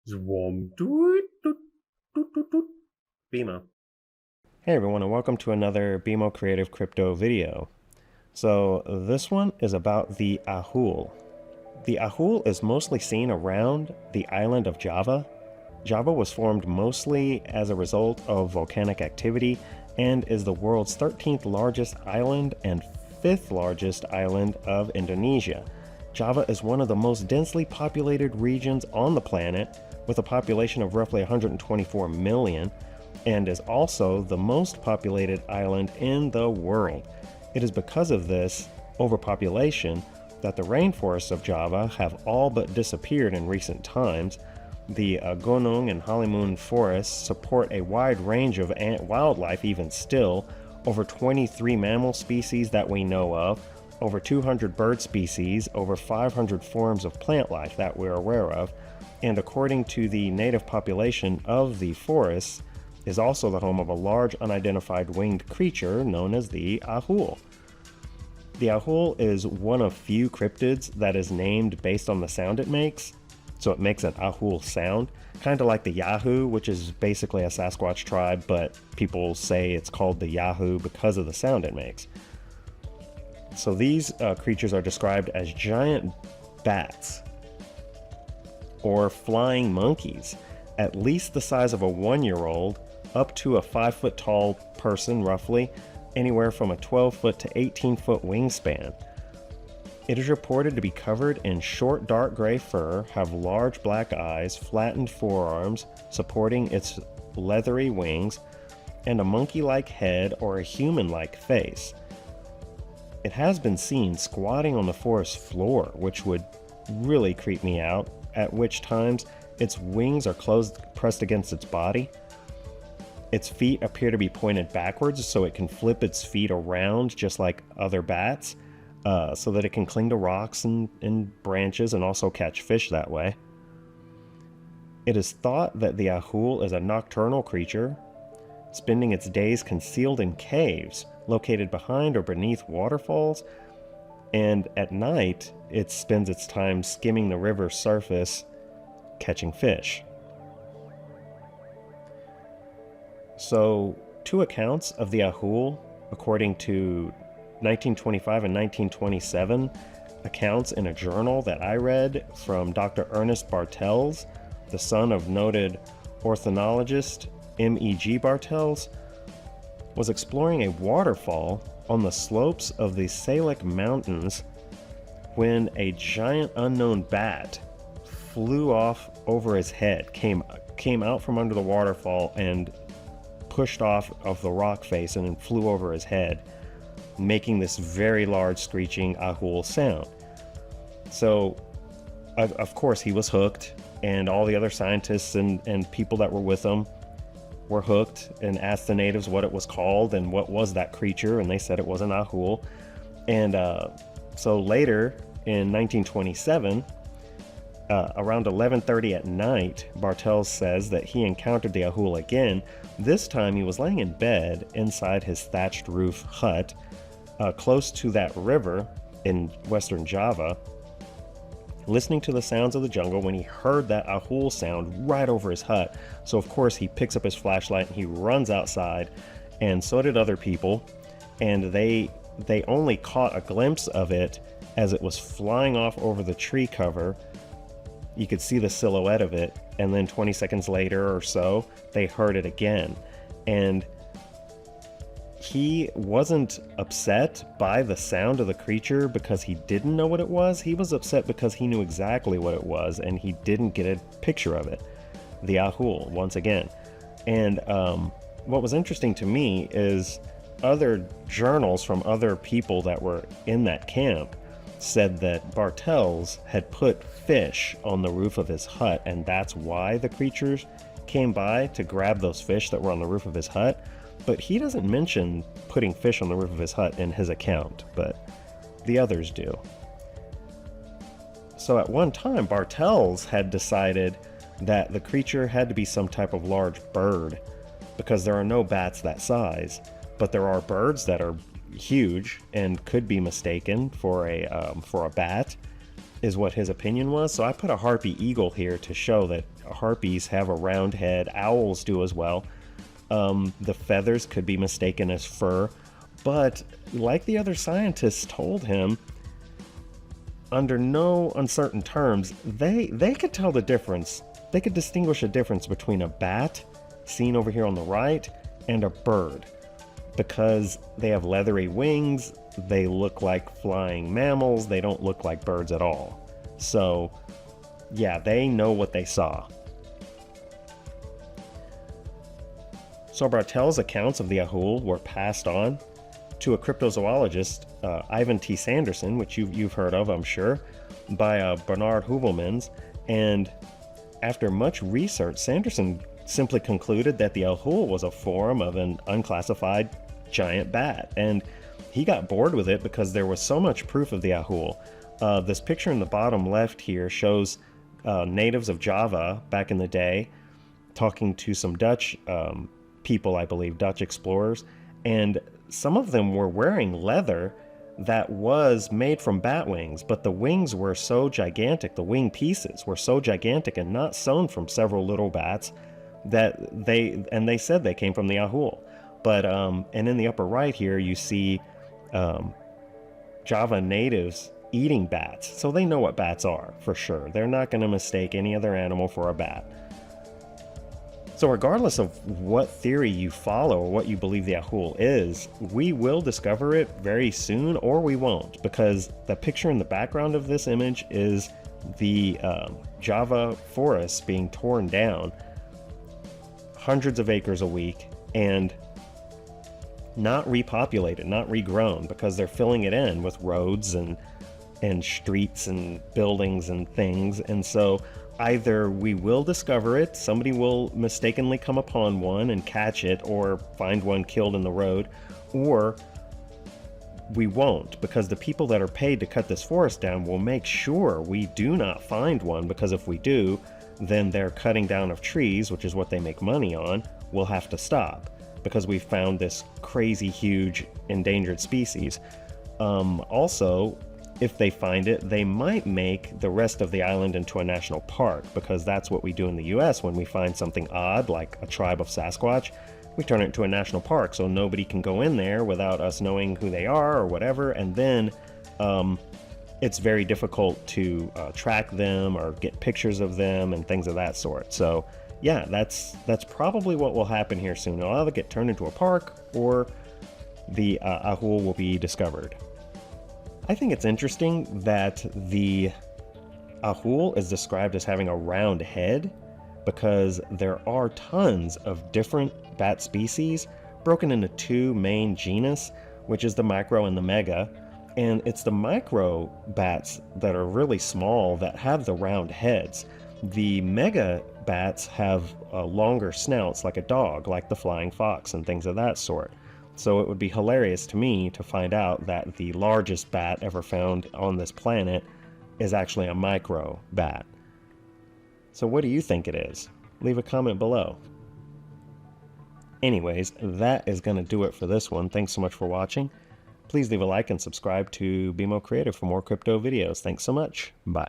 Zwom. Doot, doot, doot, doot, doot. BMO. Hey everyone, and welcome to another BMO Creative crypto video. So this one is about the Ahool. The Ahool is mostly seen around the island of Java. Java was formed mostly as a result of volcanic activity and is the world's 13th largest island and 5th largest island of Indonesia. Java is one of the most densely populated regions on the planet, with a population of roughly 124 million, and is also the most populated island in the world. It is because of this overpopulation that the rainforests of Java have all but disappeared in recent times. The Gunung and Halimun forests support a wide range of wildlife even still, over 23 mammal species that we know of, over 200 bird species, over 500 forms of plant life that we're aware of, and according to the native population of the forests, is also the home of a large unidentified winged creature known as the Ahool. The Ahool is one of few cryptids that is named based on the sound it makes, so it makes an Ahool sound, kind of like the Yahoo, which is basically a Sasquatch tribe, but people say it's called the Yahoo because of the sound it makes. So these creatures are described as giant bats or flying monkeys, at least the size of a 1-year-old, up to a 5-foot tall person roughly, anywhere from a 12-foot to 18-foot wingspan. It is reported to be covered in short dark gray fur, have large black eyes, flattened forearms supporting its leathery wings, and a monkey-like head or a human-like face. It has been seen squatting on the forest floor, which would really creep me out, at which times its wings are pressed against its body. Its feet appear to be pointed backwards so it can flip its feet around just like other bats, so that it can cling to rocks and branches and also catch fish that way. It is thought that the Ahool is a nocturnal creature, spending its days concealed in caves located behind or beneath waterfalls, and at night it spends its time skimming the river's surface catching fish. So, two accounts of the Ahool, according to 1925 and 1927 accounts in a journal that I read from Dr. Ernest Bartels, the son of noted ornithologist M.E.G. Bartels, was exploring a waterfall on the slopes of the Salek Mountains when a giant unknown bat flew off over his head, came out from under the waterfall and pushed off of the rock face and then flew over his head, making this very large screeching Ahool sound. So, of course, he was hooked, and all the other scientists and people that were with him were hooked and asked the natives what it was called and what was that creature, and they said it was an Ahool. And so later in 1927, around 11:30 at night, Bartels says that he encountered the Ahool again. This time he was laying in bed inside his thatched roof hut, close to that river in western Java, listening to the sounds of the jungle when he heard that Ahool sound right over his hut. So of course he picks up his flashlight and he runs outside, and so did other people, and they only caught a glimpse of it as it was flying off over the tree cover. You could see the silhouette of it, and then 20 seconds later or so, they heard it again. And he wasn't upset by the sound of the creature because he didn't know what it was. He was upset because he knew exactly what it was, and he didn't get a picture of it. The Ahool, once again. And what was interesting to me is other journals from other people that were in that camp said that Bartels had put fish on the roof of his hut, and that's why the creatures came by to grab those fish that were on the roof of his hut. But he doesn't mention putting fish on the roof of his hut in his account, but the others do. So at one time, Bartels had decided that the creature had to be some type of large bird, because there are no bats that size, but there are birds that are huge and could be mistaken for a bat. is what his opinion was. So I put a harpy eagle here to show that harpies have a round head. Owls do as well. The feathers could be mistaken as fur, but like the other scientists told him, under no uncertain terms, they could tell the difference. They could distinguish a difference between a bat, seen over here on the right, and a bird, because they have leathery wings. They look like flying mammals. They don't look like birds at all. So yeah, they know what they saw. So Bartel's accounts of the Ahool were passed on to a cryptozoologist, Ivan T. Sanderson, which you've heard of, I'm sure, by Bernard Heuvelmans. And after much research, Sanderson simply concluded that the Ahool was a form of an unclassified giant bat. And he got bored with it because there was so much proof of the Ahool. This picture in the bottom left here shows natives of Java back in the day talking to some Dutch people, I believe, Dutch explorers, and some of them were wearing leather that was made from bat wings, but the wings were so gigantic, the wing pieces were so gigantic and not sewn from several little bats, that they said they came from the Ahool. But and in the upper right here you see Java natives eating bats, so they know what bats are for sure. They're not going to mistake any other animal for a bat. So regardless of what theory you follow or what you believe the Ahool is, we will discover it very soon, or we won't, because the picture in the background of this image is the Java forests being torn down, hundreds of acres a week, and not repopulated, not regrown, because they're filling it in with roads and streets and buildings and things. And so either we will discover it, somebody will mistakenly come upon one and catch it, or find one killed in the road, or we won't, because the people that are paid to cut this forest down will make sure we do not find one, because if we do, then their cutting down of trees, which is what they make money on, will have to stop, because we found this crazy huge endangered species. Also, if they find it, they might make the rest of the island into a national park, because that's what we do in the US when we find something odd, like a tribe of Sasquatch. We turn it into a national park so nobody can go in there without us knowing who they are or whatever, and then it's very difficult to track them or get pictures of them and things of that sort. So yeah, that's probably what will happen here soon. It'll either get turned into a park, or the Ahool will be discovered. I think it's interesting that the Ahool is described as having a round head, because there are tons of different bat species broken into two main genus, which is the micro and the mega. And it's the micro bats that are really small that have the round heads. The mega bats have longer snouts, like a dog, like the flying fox and things of that sort. So it would be hilarious to me to find out that the largest bat ever found on this planet is actually a micro bat. So what do you think it is? Leave a comment below. Anyways, that is going to do it for this one. Thanks so much for watching. Please leave a like and subscribe to BMO Creative for more crypto videos. Thanks so much. Bye.